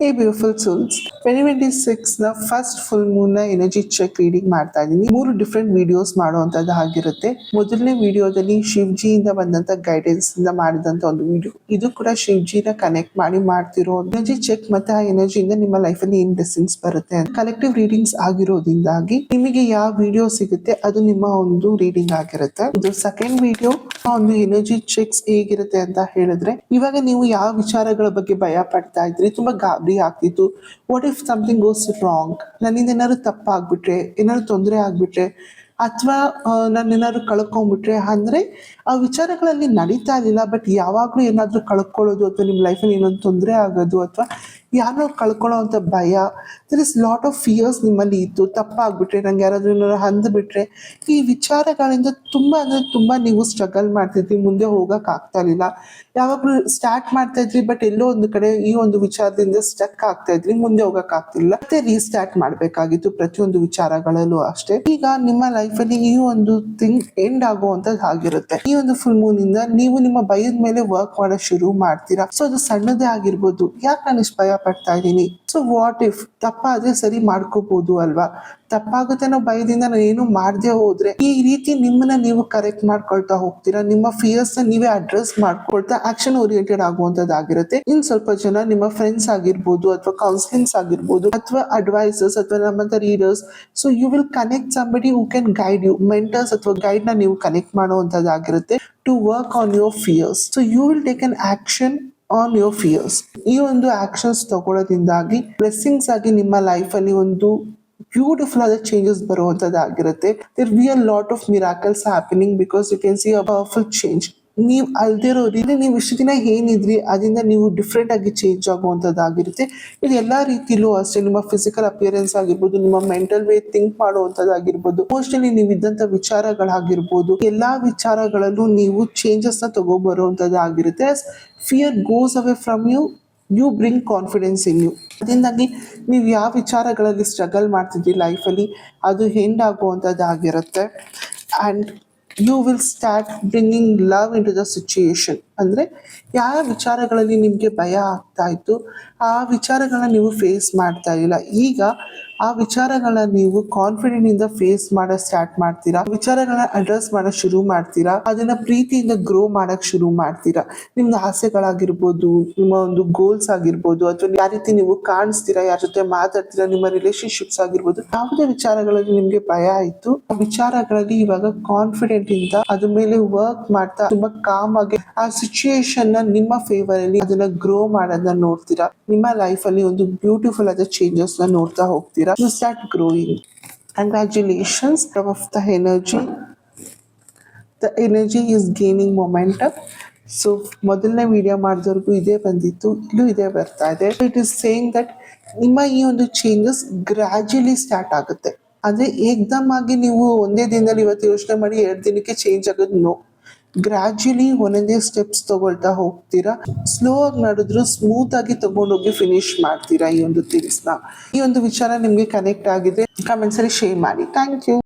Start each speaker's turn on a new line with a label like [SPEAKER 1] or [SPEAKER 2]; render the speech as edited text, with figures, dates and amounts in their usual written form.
[SPEAKER 1] Hey beautiful souls, 2026 ನ first full Moon ನ energy check reading ಮಾಡ್ತಾ ಇದ್ದೀನಿ. 3 ಡಿಫ್ರೆಂಟ್ ವಿಡಿಯೋಸ್ ಮಾಡುವಂತದ್ದು ಆಗಿರುತ್ತೆ. ಮೊದಲನೇ ವಿಡಿಯೋದಲ್ಲಿ ಶಿವಜಿಯಿಂದ ಬಂದಂತ ಗೈಡೆನ್ಸ್ ಇಂದ ಮಾಡಿದಂತ ಒಂದು ವಿಡಿಯೋ. ಇದು ಕೂಡ ಶಿವಜಿನ ಕನೆಕ್ಟ್ ಮಾಡಿ ಮಾಡ್ತಿರೋ ಎನರ್ಜಿ ಚೆಕ್. ಮತ್ತೆ ಆ ಎನರ್ಜಿಯಿಂದ ನಿಮ್ಮ ಲೈಫ್ ಅಲ್ಲಿ ಏನ್ ಬ್ಲೆಸ್ಸಿಂಗ್ಸ್ ಬರುತ್ತೆ, ಕಲೆಕ್ಟಿವ್ ರೀಡಿಂಗ್ಸ್ ಆಗಿರೋದ್ರಿಂದಾಗಿ ನಿಮಗೆ ಯಾವ ವಿಡಿಯೋ ಸಿಗುತ್ತೆ ಅದು ನಿಮ್ಮ ಒಂದು ರೀಡಿಂಗ್ ಆಗಿರುತ್ತೆ. ಇದು ಸೆಕೆಂಡ್ ವಿಡಿಯೋ. ಒಂದು ಎನರ್ಜಿ ಚೆಕ್ಸ್ ಹೇಗಿರುತ್ತೆ ಅಂತ ಹೇಳಿದ್ರೆ, ಇವಾಗ ನೀವು ಯಾವ ವಿಚಾರಗಳ ಬಗ್ಗೆ ಭಯ ಪಡ್ತಾ ಇದ್ರಿ, ತುಂಬಾ ಗಾಬರಿ ಆಗ್ತಿತ್ತು. What if something goes wrong, ನನ್ನಿಂದ ಏನಾದ್ರು ತಪ್ಪಾಗ್ಬಿಟ್ರೆ, ಏನಾದ್ರು ತೊಂದರೆ ಆಗ್ಬಿಟ್ರೆ, ಅಥವಾ ನಾನು ಏನಾದ್ರು ಕಳ್ಕೊಂಡ್ಬಿಟ್ರೆ ಅಂದ್ರೆ ಆ ವಿಚಾರಗಳಲ್ಲಿ ನಡೀತಾ ಇರಲಿಲ್ಲ. ಬಟ್ ಯಾವಾಗ್ಲೂ ಏನಾದ್ರು ಕಳ್ಕೊಳ್ಳೋದು ಅಥವಾ ನಿಮ್ಮ ಲೈಫಲ್ಲಿ ಏನೊಂದು ತೊಂದರೆ ಆಗೋದು ಅಥವಾ ಯಾರೋ ಕಳ್ಕೊಳ್ಳೋ ಅಂತ ಭಯ, there is lot of fears ನಿಮ್ಮಲ್ಲಿ ಇತ್ತು. ತಪ್ಪಾಗ್ಬಿಟ್ರೆ, ನಂಗೆ ಯಾರಾದ್ರೂ ಏನಾದ್ರು ಅಂದ್ಬಿಟ್ರೆ, ಈ ವಿಚಾರಗಳಿಂದ ತುಂಬಾ ಅಂದ್ರೆ ತುಂಬಾ ನೀವು ಸ್ಟ್ರಗಲ್ ಮಾಡ್ತಿದ್ರಿ. ಮುಂದೆ ಹೋಗಕ್ ಆಗ್ತಾ ಇರ್ಲಿಲ್ಲ. ಯಾವಾಗ್ಲೂ ಸ್ಟಾರ್ಟ್ ಮಾಡ್ತಾ ಇದ್ರಿ, ಬಟ್ ಎಲ್ಲೋ ಒಂದು ಕಡೆ ಈ ಒಂದು ವಿಚಾರದಿಂದ ಸ್ಟಕ್ ಆಗ್ತಾ ಇದ್ರಿ, ಮುಂದೆ ಹೋಗಕ್ ಆಗ್ತಿಲ್ಲ. ಮತ್ತೆ ರೀಸ್ಟಾರ್ಟ್ ಮಾಡ್ಬೇಕಾಗಿತ್ತು ಪ್ರತಿಯೊಂದು ವಿಚಾರಗಳಲ್ಲೂ ಅಷ್ಟೇ. ಈಗ ನಿಮ್ಮ ಲೈಫ್ ಅಲ್ಲಿ ಈ ಒಂದು ಥಿಂಗ್ ಎಂಡ್ ಆಗುವಂತದ್ದು ಆಗಿರುತ್ತೆ. ಈ ಒಂದು ಫುಲ್ ಮೂನ್ ಇಂದ ನೀವು ನಿಮ್ಮ ಭಯದ ಮೇಲೆ ವರ್ಕ್ ಮಾಡಕ್ ಶುರು ಮಾಡ್ತೀರಾ. ಸೊ ಅದು ಸಣ್ಣದೇ ಆಗಿರ್ಬೋದು. ಯಾಕೆ ನಾನು ಇಷ್ಟು ಭಯ ಪಡ್ತಾ ಇದ್ದೀನಿ, ಸೊ ವಾಟ್ ಇಫ್ ತಪ್ಪಾದ್ರೆ ಸರಿ ಮಾಡ್ಕೋಬಹುದು ಅಲ್ವಾ, ತಪ್ಪಾಗುತ್ತೆ ಅನ್ನೋ ಭಯದಿಂದ ನಾನು ಏನು ಮಾಡದೆ ಹೋದ್ರೆ, ಈ ರೀತಿ ನಿಮ್ಮನ್ನ ನೀವು ಕರೆಕ್ಟ್ ಮಾಡ್ಕೊಳ್ತಾ ಹೋಗ್ತೀರಾ. ನಿಮ್ಮ ಫಿಯರ್ಸ್ ನ ನೀವೇ ಅಡ್ರೆಸ್ ಮಾಡ್ಕೊಳ್ತಾ ಆಕ್ಷನ್ ಓರಿಯೆಂಟೆಡ್ ಆಗುವಂತದ್ದಾಗಿರುತ್ತೆ. ಇನ್ ಸ್ವಲ್ಪ ಜನ ನಿಮ್ಮ ಫ್ರೆಂಡ್ಸ್ ಆಗಿರ್ಬೋದು, ಅಥವಾ ಕೌನ್ಸಿಲಿಂಗ್ಸ್ ಆಗಿರ್ಬೋದು, ಅಥವಾ ಅಡ್ವೈಸರ್ಸ್, ಅಥವಾ ನಮ್ಮಂತ readers. So you will connect somebody who can guide you. Mentors ಅಥವಾ ಗೈಡ್ ನ ನೀವು ಕನೆಕ್ಟ್ ಮಾಡುವಂತದ್ದಾಗಿರುತ್ತೆ to work on your fears. So you will take an action on your fears. ಈ ಒಂದು ಆಕ್ಷನ್ಸ್ ತಗೊಳ್ಳೋದ್ರಿಂದಾಗಿ ಬ್ಲೆಸ್ಸಿಂಗ್ಸ್ ಆಗಿ ನಿಮ್ಮ ಲೈಫ್ ಅಲ್ಲಿ ಒಂದು ಬ್ಯೂಟಿಫುಲ್ ಆದ ಚೇಂಜಸ್ ಬರುವಂತದ್ದಾಗಿರುತ್ತೆ. There be a lot of miracles happening because you can see a powerful change. ನೀವು ಅಲ್ದಿರೋದ್ರಿಂದ ನೀವು ಇಷ್ಟು ದಿನ ಏನಿದ್ರಿ ಅದರಿಂದ ನೀವು ಡಿಫ್ರೆಂಟ್ ಆಗಿ ಚೇಂಜ್ ಆಗುವಂತದ್ದಾಗಿರುತ್ತೆ. ಇದು ಎಲ್ಲಾ ರೀತಿಲೂ ಅಷ್ಟೇ. ನಿಮ್ಮ ಫಿಸಿಕಲ್ ಅಪಿಯರೆನ್ಸ್ ಆಗಿರ್ಬೋದು, ನಿಮ್ಮ ಮೆಂಟಲ್ ವೇ ಥಿಂಕ್ ಮಾಡುವಂತದ್ದಾಗಿರ್ಬೋದು, ಮೋಸ್ಟ್ಲಿ ನೀವು ಇದ್ದಂತ ವಿಚಾರಗಳಾಗಿರ್ಬೋದು, ಎಲ್ಲಾ ವಿಚಾರಗಳಲ್ಲೂ ನೀವು ಚೇಂಜಸ್ ನ ತಗೊಬರುವಂತದ್ದಾಗಿರುತ್ತೆ. Fear goes away from you, you bring confidence in you. ಅದರಿಂದಾಗಿ ನೀವು ಯಾವ ವಿಚಾರಗಳಲ್ಲಿ ಸ್ಟ್ರಗಲ್ ಮಾಡ್ತಿದ್ರಿ ಲೈಫಲ್ಲಿ, ಅದು ಎಂಡ್ ಆಗುವಂಥದ್ದಾಗಿರುತ್ತೆ. And you will start bringing love into the situation. ಅಂದರೆ ಯಾವ ವಿಚಾರಗಳಲ್ಲಿ ನಿಮಗೆ ಭಯ ಆಗ್ತಾ ಇತ್ತು, ಆ ವಿಚಾರಗಳನ್ನ ನೀವು ಫೇಸ್ ಮಾಡ್ತಾ ಇಲ್ಲ. ಈಗ ಆ ವಿಚಾರಗಳನ್ನ ನೀವು ಕಾನ್ಫಿಡೆಂಟ್ ಇಂದ ಫೇಸ್ ಮಾಡಕ್ ಸ್ಟಾರ್ಟ್ ಮಾಡ್ತೀರಾ. ವಿಚಾರಗಳನ್ನ ಅಡ್ರೆಸ್ ಮಾಡಕ್ ಶುರು ಮಾಡ್ತೀರಾ. ಅದನ್ನ ಪ್ರೀತಿಯಿಂದ ಗ್ರೋ ಮಾಡಕ್ ಶುರು ಮಾಡ್ತೀರಾ. ನಿಮ್ದು ಆಸೆಗಳಾಗಿರ್ಬೋದು, ನಿಮ್ಮ ಒಂದು ಗೋಲ್ಸ್ ಆಗಿರ್ಬೋದು, ಅಥವಾ ಯಾವ ರೀತಿ ನೀವು ಕಾಣಿಸ್ತೀರಾ, ಯಾರ ಜೊತೆ ಮಾತಾಡ್ತೀರಾ, ನಿಮ್ಮ ರಿಲೇಶನ್ಶಿಪ್ಸ್ ಆಗಿರ್ಬೋದು, ಯಾವುದೇ ವಿಚಾರಗಳಲ್ಲಿ ನಿಮ್ಗೆ ಭಯ ಇತ್ತು, ಆ ವಿಚಾರಗಳಲ್ಲಿ ಇವಾಗ ಕಾನ್ಫಿಡೆಂಟ್ ಇಂದ ಅದ್ರ ಮೇಲೆ ವರ್ಕ್ ಮಾಡ್ತಾ ತುಂಬಾ ಕಾಮ್ ಆಗಿ ಆ ಸಿಚುಯೇಷನ್ ನ ನಿಮ್ಮ ಫೇವರ್ ಅಲ್ಲಿ ಅದನ್ನ ಗ್ರೋ ಮಾಡೋದನ್ನ ನೋಡ್ತೀರಾ. ನಿಮ್ಮ ಲೈಫ್ ಅಲ್ಲಿ ಒಂದು ಬ್ಯೂಟಿಫುಲ್ ಆದ ಚೇಂಜಸ್ ನ ನೋಡ್ತಾ ಹೋಗ್ತೀರಾ. You start growing. Congratulations of the energy. The energy is gaining momentum. So ಮೊದಲನೇ ವಿಡಿಯೋ ಮಾಡಿದವ್ರಿಗೂ ಇದೇ ಬಂದಿತ್ತು, ಇಲ್ಲೂ ಇದೇ ಬರ್ತಾ ಇದೆ. ಇಟ್ ಇಸ್ ಸೇಯಿಂಗ್ ದಟ್ ನಿಮ್ಮ ಈ ಒಂದು ಚೇಂಜಸ್ ಗ್ರಾಜುಯಲಿ ಸ್ಟಾರ್ಟ್ ಆಗುತ್ತೆ. ಅಂದ್ರೆ ಏಕ್ದಮ್ ಆಗಿ ನೀವು ಒಂದೇ ದಿನದಲ್ಲಿ ಇವತ್ತು ಯೋಚನೆ ಮಾಡಿ 2 ದಿನಕ್ಕೆ ಚೇಂಜ್ ಆಗೋದು ನೋ. ಗ್ರಾಜುಯಲಿ ಒಂದೊಂದೇ ಸ್ಟೆಪ್ಸ್ ತಗೊಳ್ತಾ ಹೋಗ್ತೀರಾ. ಸ್ಲೋ ಆಗಿ ನಡೆದ್ರು ಸ್ಮೂತ್ ಆಗಿ ತಗೊಂಡೋಗಿ ಫಿನಿಶ್ ಮಾಡ್ತೀರಾ ಈ ಒಂದು ಥಿಂಗ್ಸ್ ನ. ಈ ಒಂದು ವಿಚಾರ ನಿಮ್ಗೆ ಕನೆಕ್ಟ್ ಆಗಿದೆ, ಕಮೆಂಟ್ಸ್ ಅಲ್ಲಿ ಶೇರ್ ಮಾಡಿ. Thank you.